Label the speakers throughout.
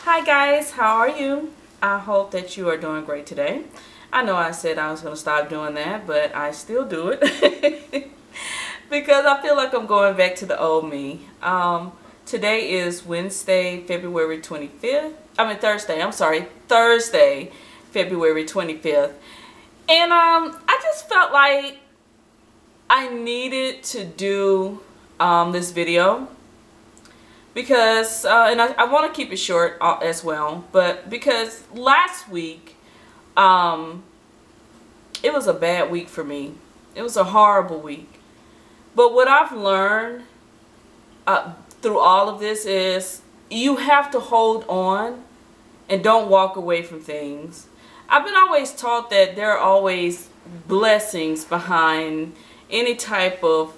Speaker 1: Hi guys, how are you? I hope that you are doing great today. I know I said I was going to stop doing that, but I still do it because I feel like I'm going back to the old me. Today is Wednesday, February 25th. Thursday, February 25th. And I just felt like I needed to do this video because, and I want to keep it short as well, but because last week, it was a bad week for me. It was a horrible week. But what I've learned through all of this is you have to hold on and don't walk away from things. I've been always taught that there are always blessings behind any type of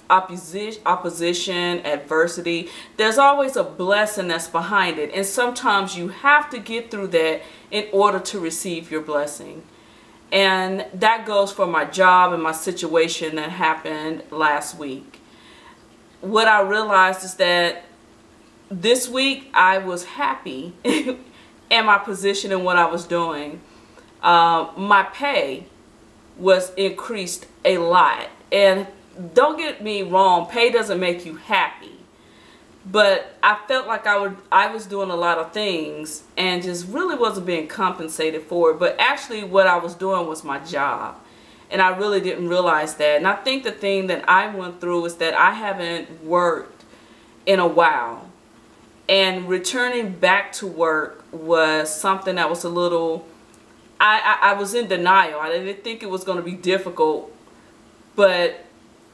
Speaker 1: opposition, adversity. There's always a blessing that's behind it, and sometimes you have to get through that in order to receive your blessing. And that goes for my job and my situation that happened last week. What I realized is that this week I was happy in my position and what I was doing. My pay was increased a lot, and don't get me wrong, pay doesn't make you happy, but I felt like I was doing a lot of things and just really wasn't being compensated for it. But actually what I was doing was my job, and I really didn't realize that. And I think the thing that I went through is that I haven't worked in a while, and returning back to work was something that was a little, I was in denial. I didn't think it was going to be difficult, but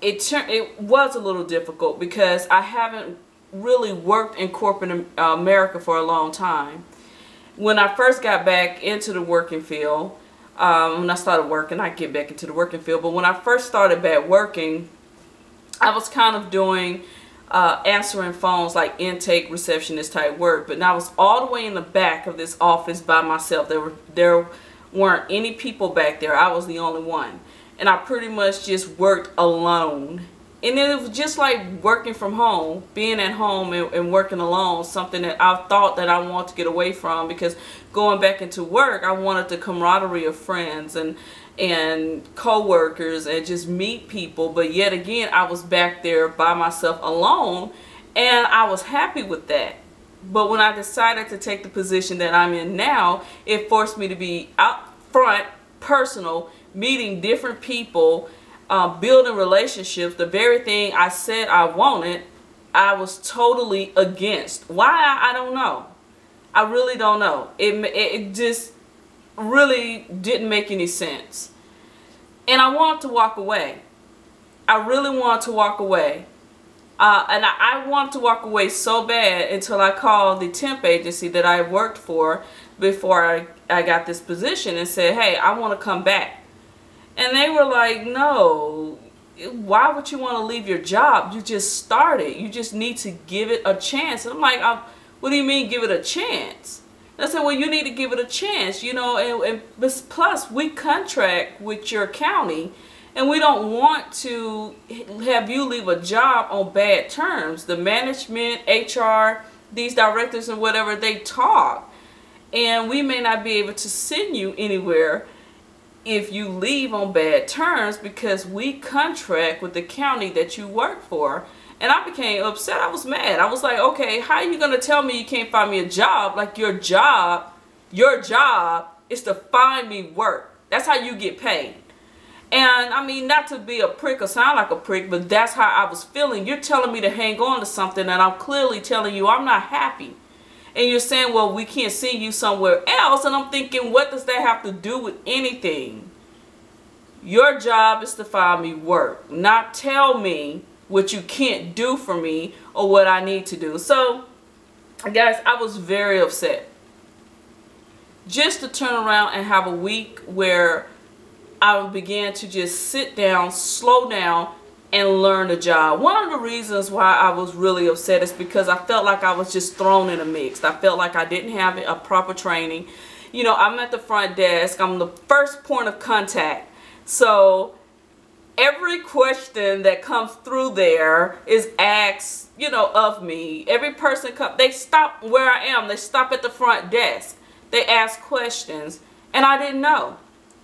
Speaker 1: it was a little difficult because I haven't really worked in corporate America for a long time. When I first got back into the working field, when I started working, I get back into the working field, but when I first started back working, I was kind of doing answering phones, like intake receptionist type work, but I was all the way in the back of this office by myself. There weren't any people back there. I was the only one. And I pretty much just worked alone. And it was just like working from home, being at home and working alone, something that I thought that I wanted to get away from, because going back into work, I wanted the camaraderie of friends and co-workers and just meet people. But yet again, I was back there by myself alone, and I was happy with that. But when I decided to take the position that I'm in now, it forced me to be out front, personal, meeting different people, building relationships. The very thing I said I wanted, I was totally against. Why? I don't know. I really don't know. It just really didn't make any sense. And I wanted to walk away. I really wanted to walk away. And I wanted to walk away so bad until I called the temp agency that I worked for before I got this position and said, hey, I want to come back. And they were like, no, why would you want to leave your job? You just started. You just need to give it a chance. And I'm like, what do you mean give it a chance? And I said, well, you need to give it a chance, you know, and plus we contract with your county, and we don't want to have you leave a job on bad terms. The management, HR, these directors and whatever, they talk. And we may not be able to send you anywhere if you leave on bad terms, because we contract with the county that you work for. And I became upset. I was mad. I was like, okay, how are you going to tell me you can't find me a job? Like your job is to find me work. That's how you get paid. And I mean, not to be a prick or sound like a prick, but that's how I was feeling. You're telling me to hang on to something, and I'm clearly telling you I'm not happy. And you're saying, well, we can't send you somewhere else. And I'm thinking, what does that have to do with anything? Your job is to find me work, not tell me what you can't do for me or what I need to do. So, guys, I was very upset. Just to turn around and have a week where I began to just sit down, slow down, and learn the job. One of the reasons why I was really upset is because I felt like I was just thrown in a mix. I felt like I didn't have a proper training. You know, I'm at the front desk. I'm the first point of contact. So every question that comes through there is asked, you know, of me. Every person they stop where I am. They stop at the front desk. They ask questions, and I didn't know.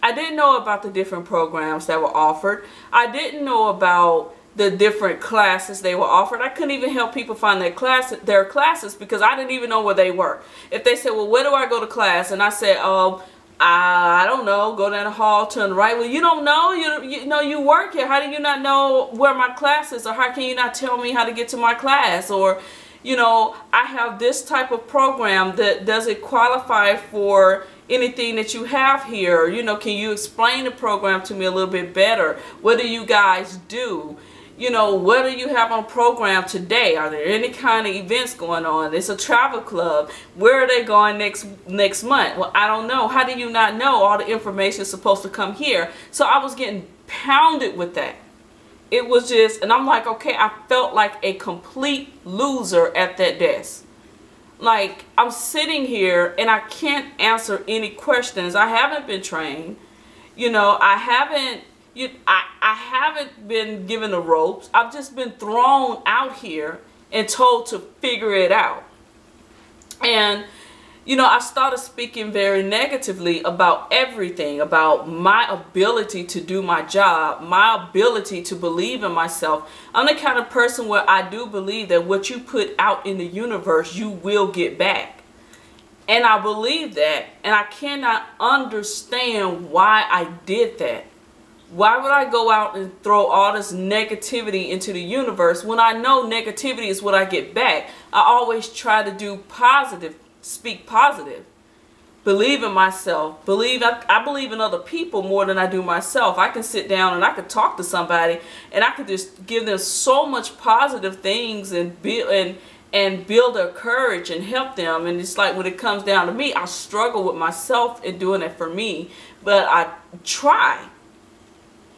Speaker 1: I didn't know about the different programs that were offered. I didn't know about the different classes they were offered. I couldn't even help people find their classes because I didn't even know where they were. If they said, well, where do I go to class? And I said, I don't know, go down the hall, turn right. Well, you don't know, you know, you work here. How do you not know where my class is? Or how can you not tell me how to get to my class? Or, you know, I have this type of program that does it qualify for anything that you have here? You know, can you explain the program to me a little bit better? What do you guys do? You know, what do you have on program today? Are there any kind of events going on? It's a travel club. Where are they going next month? Well, I don't know. How do you not know? All the information is supposed to come here. So I was getting pounded with that. It was just, and I'm like, okay, I felt like a complete loser at that desk. Like, I'm sitting here and I can't answer any questions. I haven't been trained. You know, I haven't been given the ropes. I've just been thrown out here and told to figure it out. And, you know, I started speaking very negatively about everything, about my ability to do my job, my ability to believe in myself. I'm the kind of person where I do believe that what you put out in the universe, you will get back. And I believe that, and I cannot understand why I did that. Why would I go out and throw all this negativity into the universe when I know negativity is what I get back? I always try to do positive, speak positive, believe in myself, I believe in other people more than I do myself. I can sit down and I could talk to somebody and I could just give them so much positive things and build their courage and help them. And it's like when it comes down to me, I struggle with myself in doing it for me, but I try.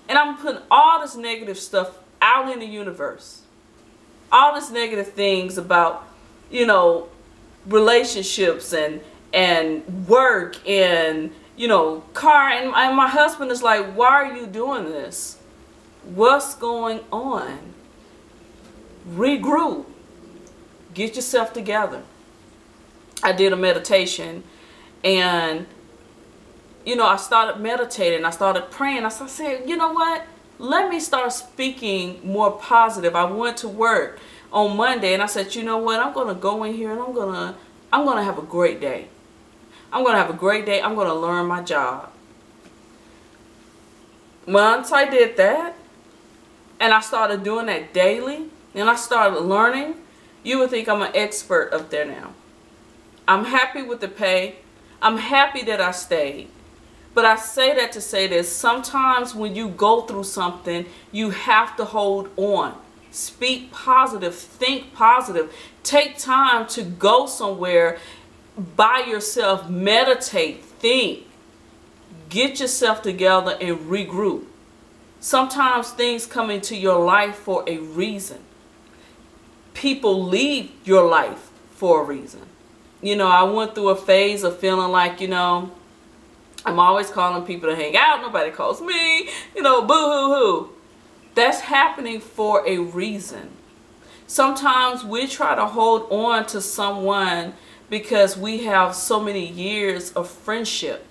Speaker 1: And I'm putting all this negative stuff out in the universe. All this negative things about, you know, relationships and work and, you know, car. And my husband is like, why are you doing this? What's going on? Regroup. Get yourself together. I did a meditation and, you know, I started meditating. I started praying. I said, you know what? Let me start speaking more positive. I went to work on Monday and I said, you know what? I'm going to go in here and I'm going to have a great day. I'm going to have a great day. I'm going to learn my job. Once I did that and I started doing that daily and I started learning, you would think I'm an expert up there now. I'm happy with the pay. I'm happy that I stayed. But I say that to say this, sometimes when you go through something, you have to hold on. Speak positive, think positive. Take time to go somewhere by yourself, meditate, think. Get yourself together and regroup. Sometimes things come into your life for a reason. People leave your life for a reason. You know, I went through a phase of feeling like, you know, I'm always calling people to hang out. Nobody calls me. You know, boo-hoo-hoo. That's happening for a reason. Sometimes we try to hold on to someone because we have so many years of friendship.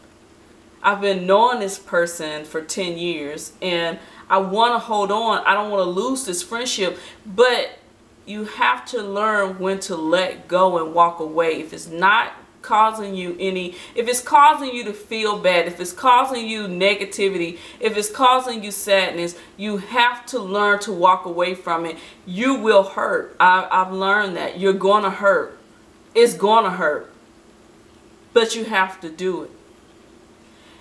Speaker 1: I've been knowing this person for 10 years and I want to hold on. I don't want to lose this friendship, but you have to learn when to let go and walk away. If it's not causing you if it's causing you to feel bad, if it's causing you negativity, if it's causing you sadness, you have to learn to walk away from it. You will hurt. I've learned that. You're going to hurt. It's going to hurt. But you have to do it.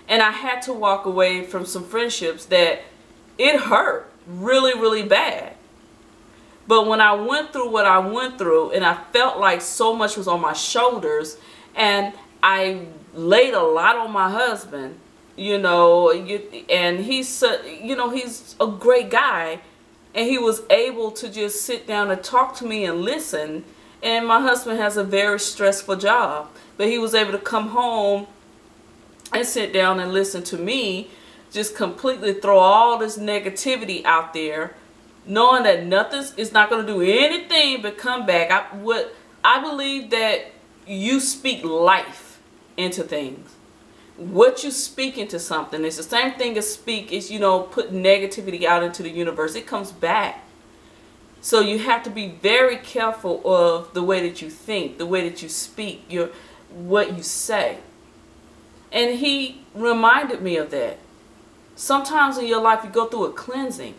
Speaker 1: And I had to walk away from some friendships that it hurt really, really bad. But when I went through what I went through and I felt like so much was on my shoulders, and I laid a lot on my husband, you know, and he's, you know, he's a great guy, and he was able to just sit down and talk to me and listen. And my husband has a very stressful job, but he was able to come home and sit down and listen to me just completely throw all this negativity out there, knowing that nothing is not going to do anything but come back. I believe that you speak life into things. What you speak into something, it's the same thing as put negativity out into the universe. It comes back. So you have to be very careful of the way that you think, the way that you speak, what you say. And he reminded me of that. Sometimes in your life you go through a cleansing.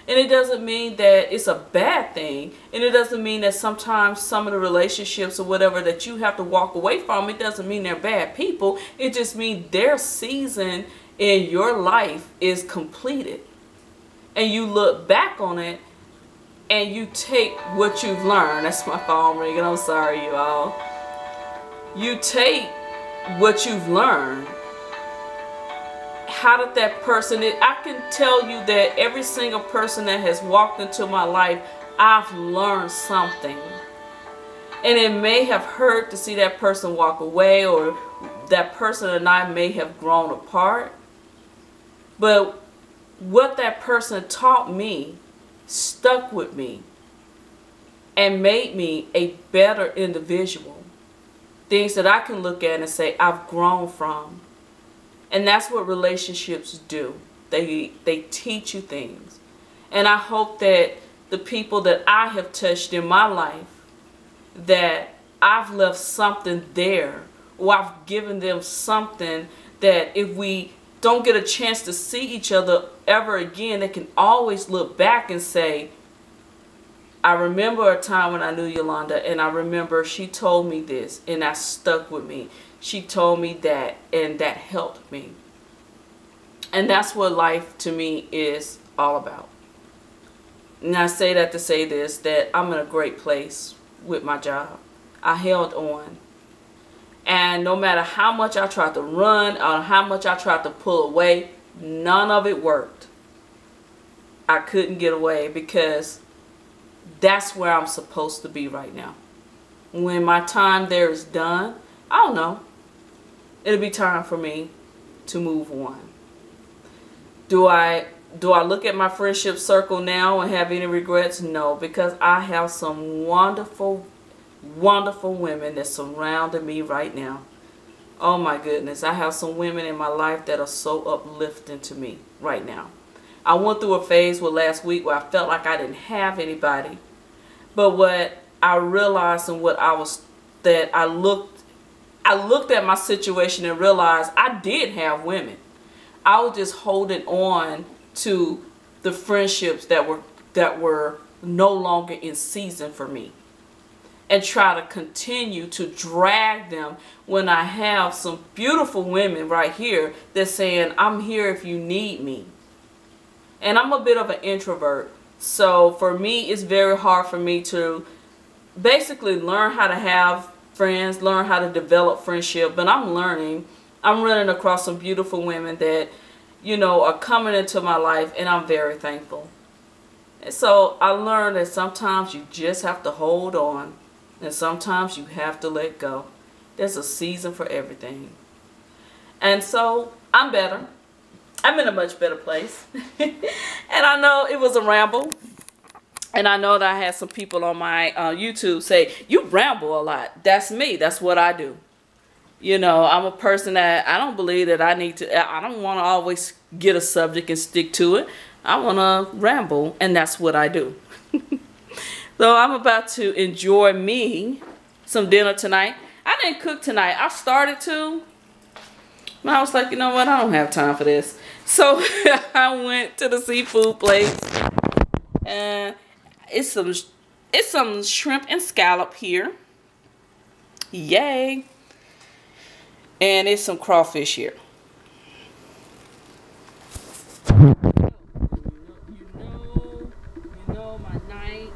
Speaker 1: And it doesn't mean that it's a bad thing. And it doesn't mean that sometimes some of the relationships or whatever that you have to walk away from, it doesn't mean they're bad people. It just means their season in your life is completed. And you look back on it and you take what you've learned. That's my phone ringing. I'm sorry, you all. You take what you've learned. How did that person, I can tell you that every single person that has walked into my life, I've learned something. And it may have hurt to see that person walk away, or that person and I may have grown apart. But what that person taught me stuck with me and made me a better individual. Things that I can look at and say I've grown from. And that's what relationships do. They teach you things. And I hope that the people that I have touched in my life, that I've left something there, or I've given them something that if we don't get a chance to see each other ever again, they can always look back and say, I remember a time when I knew Yolanda, and I remember she told me this, and that stuck with me. She told me that, and that helped me. And that's what life to me is all about. And I say that to say this, that I'm in a great place with my job. I held on. And no matter how much I tried to run or how much I tried to pull away, none of it worked. I couldn't get away because that's where I'm supposed to be right now. When my time there is done, I don't know. It'll be time for me to move on. Do I look at my friendship circle now and have any regrets? No, because I have some wonderful, wonderful women that surrounded me right now. Oh my goodness, I have some women in my life that are so uplifting to me right now. I went through a phase last week where I felt like I didn't have anybody. But what I realized and I looked at my situation and realized I did have women. I was just holding on to the friendships that were no longer in season for me, and try to continue to drag them when I have some beautiful women right here that's saying, I'm here if you need me. And I'm a bit of an introvert, so for me it's very hard for me to basically learn how to have friends, learn how to develop friendship. But I'm learning. I'm running across some beautiful women that, are coming into my life, and I'm very thankful. And so I learned that sometimes you just have to hold on, and sometimes you have to let go. There's a season for everything. And so I'm better. I'm in a much better place. And I know it was a ramble. And I know that I had some people on my YouTube say, you ramble a lot. That's me. That's what I do. I'm a person that I don't believe that I don't want to always get a subject and stick to it. I want to ramble, and that's what I do. So I'm about to enjoy some dinner tonight. I didn't cook tonight. I started to. But I was like, you know what? I don't have time for this. So I went to the seafood place. And it's some shrimp and scallop here. Yay. And it's some crawfish here. You know my night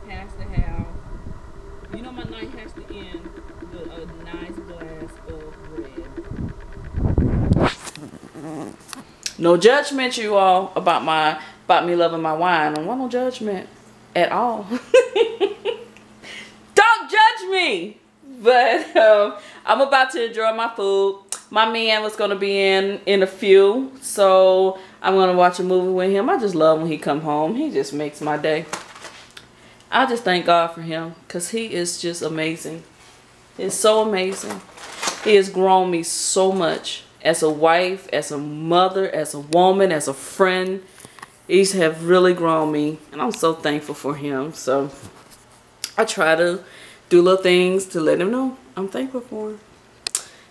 Speaker 1: has to have, my night has to end with a nice glass of red. No judgment, you all, about me loving my wine. I don't want no judgment at all. Don't judge me. But I'm about to enjoy my food. My man was gonna be in a few, so I'm gonna watch a movie with him. I just love when he come home. He just makes my day. I just thank God for him, because he is just amazing. It's so amazing. He has grown me so much as a wife, as a mother, as a woman, as a friend. He's have really grown me, and I'm so thankful for him. So I try to do little things to let him know I'm thankful for him.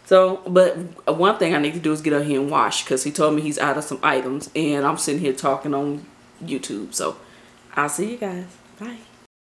Speaker 1: So, but one thing I need to do is get out here and wash, because he told me he's out of some items, and I'm sitting here talking on YouTube. So I'll see you guys. Bye.